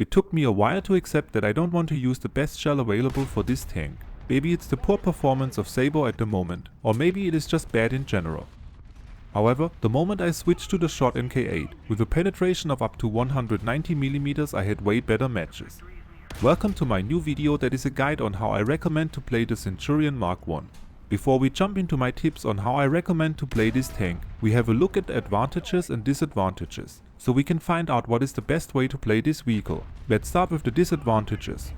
It took me a while to accept that I don't want to use the best shell available for this tank. Maybe it's the poor performance of Sabre at the moment, or maybe it is just bad in general. However, the moment I switched to the short NK8, with a penetration of up to 190mm, I had way better matches. Welcome to my new video that is a guide on how I recommend to play the Centurion Mark 1. Before we jump into my tips on how I recommend to play this tank, we have a look at the advantages and disadvantages, so we can find out what is the best way to play this vehicle. Let's start with the disadvantages.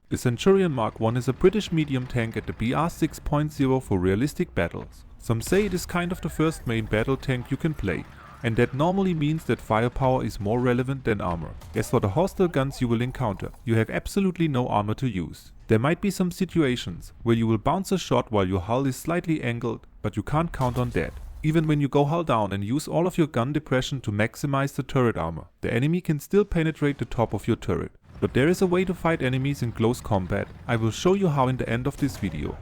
The Centurion Mark 1 is a British medium tank at the BR 6.0 for realistic battles. Some say it is kind of the first main battle tank you can play, and that normally means that firepower is more relevant than armor. As for the hostile guns you will encounter, you have absolutely no armor to use. There might be some situations where you will bounce a shot while your hull is slightly angled, but you can't count on that. Even when you go hull down and use all of your gun depression to maximize the turret armor, the enemy can still penetrate the top of your turret. But there is a way to fight enemies in close combat. I will show you how in the end of this video.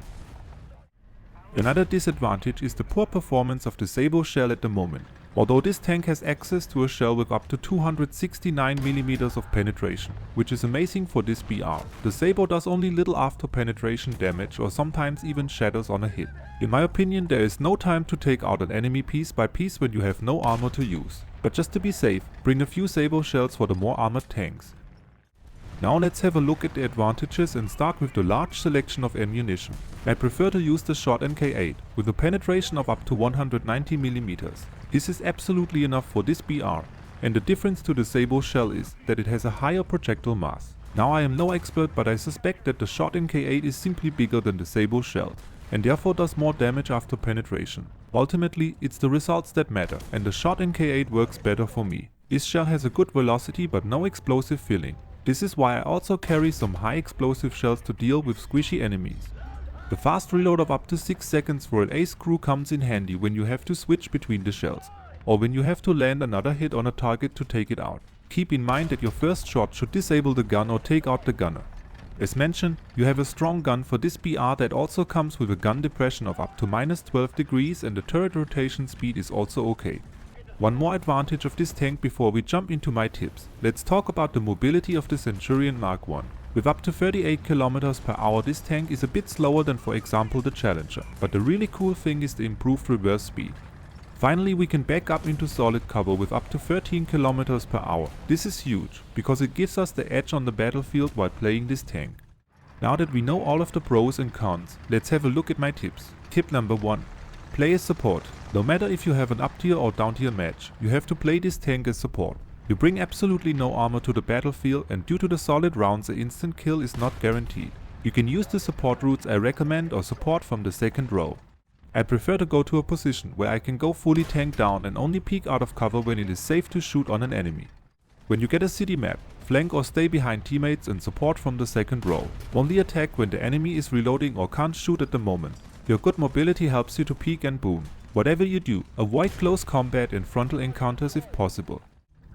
Another disadvantage is the poor performance of the Sabre shell at the moment. Although this tank has access to a shell with up to 269mm of penetration, which is amazing for this BR, the Sabre does only little after penetration damage or sometimes even shatters on a hit. In my opinion, there is no time to take out an enemy piece by piece when you have no armor to use. But just to be safe, bring a few Sabre shells for the more armored tanks. Now let's have a look at the advantages and start with the large selection of ammunition. I prefer to use the short NK8 with a penetration of up to 190mm. This is absolutely enough for this BR, and the difference to the Sabre shell is that it has a higher projectile mass. Now I am no expert, but I suspect that the short NK8 is simply bigger than the Sabre shell, and therefore does more damage after penetration. Ultimately, it's the results that matter, and the short NK8 works better for me. This shell has a good velocity but no explosive filling. This is why I also carry some high explosive shells to deal with squishy enemies. The fast reload of up to 6 seconds for an ace crew comes in handy when you have to switch between the shells, or when you have to land another hit on a target to take it out. Keep in mind that your first shot should disable the gun or take out the gunner. As mentioned, you have a strong gun for this BR that also comes with a gun depression of up to -12 degrees, and the turret rotation speed is also okay. One more advantage of this tank before we jump into my tips. Let's talk about the mobility of the Centurion Mark 1. With up to 38 km/h, this tank is a bit slower than for example the Challenger, but the really cool thing is the improved reverse speed. Finally, we can back up into solid cover with up to 13 km/h. This is huge, because it gives us the edge on the battlefield while playing this tank. Now that we know all of the pros and cons, let's have a look at my tips. Tip number 1. Play as support. No matter if you have an up tier or down tier match, you have to play this tank as support. You bring absolutely no armor to the battlefield, and due to the solid rounds, the instant kill is not guaranteed. You can use the support routes I recommend or support from the second row. I prefer to go to a position where I can go fully tank down and only peek out of cover when it is safe to shoot on an enemy. When you get a city map, flank or stay behind teammates and support from the second row. Only attack when the enemy is reloading or can't shoot at the moment. Your good mobility helps you to peek and boom. Whatever you do, avoid close combat and frontal encounters if possible.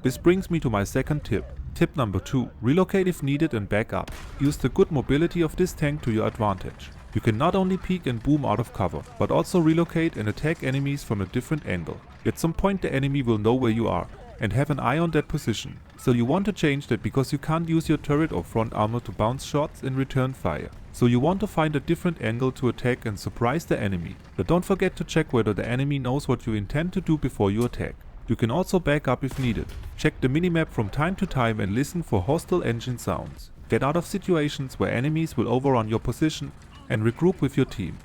This brings me to my second tip. Tip number 2. Relocate if needed and back up. Use the good mobility of this tank to your advantage. You can not only peek and boom out of cover, but also relocate and attack enemies from a different angle. At some point the enemy will know where you are and have an eye on that position. So you want to change that because you can't use your turret or front armor to bounce shots and return fire. So you want to find a different angle to attack and surprise the enemy. But don't forget to check whether the enemy knows what you intend to do before you attack. You can also back up if needed. Check the minimap from time to time and listen for hostile engine sounds. Get out of situations where enemies will overrun your position and regroup with your team.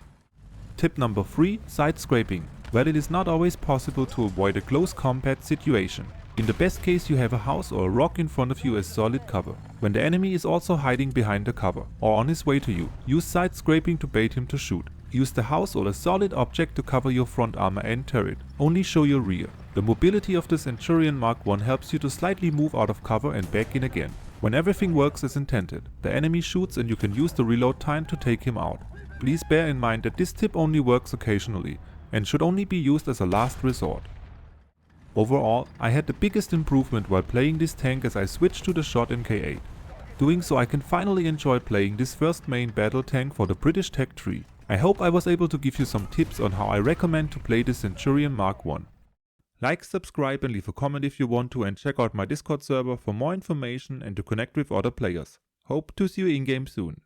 Tip number 3. Side scraping. Well, it is not always possible to avoid a close combat situation. In the best case, you have a house or a rock in front of you as solid cover. When the enemy is also hiding behind the cover or on his way to you, use side scraping to bait him to shoot. Use the house or a solid object to cover your front armor and turret. Only show your rear. The mobility of the Centurion Mark 1 helps you to slightly move out of cover and back in again. When everything works as intended, the enemy shoots and you can use the reload time to take him out. Please bear in mind that this tip only works occasionally and should only be used as a last resort. Overall, I had the biggest improvement while playing this tank as I switched to the short NK8. Doing so, I can finally enjoy playing this first main battle tank for the British Tech 3. I hope I was able to give you some tips on how I recommend to play the Centurion Mark 1. Like, subscribe and leave a comment if you want to, and check out my Discord server for more information and to connect with other players. Hope to see you in game soon.